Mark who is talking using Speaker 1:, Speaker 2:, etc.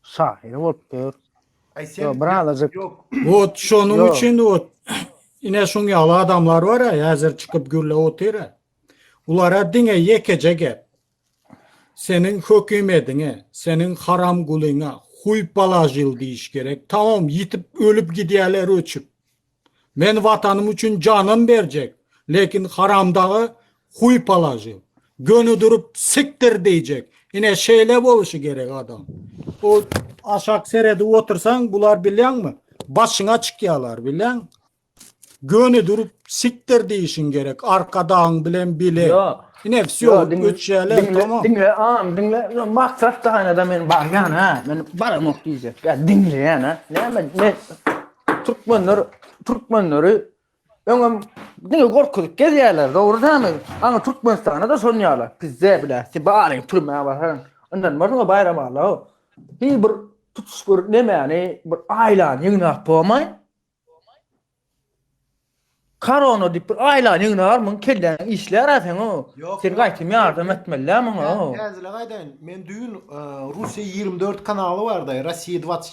Speaker 1: Şahyny bolup.
Speaker 2: Ay sen
Speaker 1: Yo, birazajyk.
Speaker 2: yok.
Speaker 3: Ot şonun
Speaker 1: Yo.
Speaker 3: için ot. Ine şoň ýaly adamlar bar ya, häzir çykyp gürle otyra. Ulara diňe ýekece gep. Senin hökümetiňe, senin haram gulyňa huy balajyl diýiş gerek. Tamam, yitip ölüp gidýärler öçüp. Men watanym üçin janym berjek. Lekin haramdagy huy balajyl. Gönü durup siktir diýjek. Ine şeýle boluşy gerek adam. O aşak serede otursan bular bilýärmi? Başyňa çykýarlar bilýän. Gönü durup siktir diýişin gerek. Arkadaň bilen bile.
Speaker 1: Yo.
Speaker 3: Ine всё öçýärler tamam.
Speaker 1: Dinle, dinle. Maksat da hani da men bargan ha. Men baramok diýjek. Ya dinle ýa-na. Ne Türkmenleri öňem dinle gorkulyp gelýärler. Dogry dämi? Aňa Türkmenistana da sonýarlar. Bizde biläsi baryň türmäge bar. Ondan barňa bayram ala. Bir tutuş bir näme bir aýlan ýygnap bolmay. Karonu dip bir aýlan ýygnap mın kellen işler asen o.
Speaker 2: Yok,
Speaker 1: Sen
Speaker 2: yok.
Speaker 1: gaýtym ýardam etmeli mı o?
Speaker 2: Häzirle gaýdan men düýün Rusya 24 kanaly bar da, Rossiya 24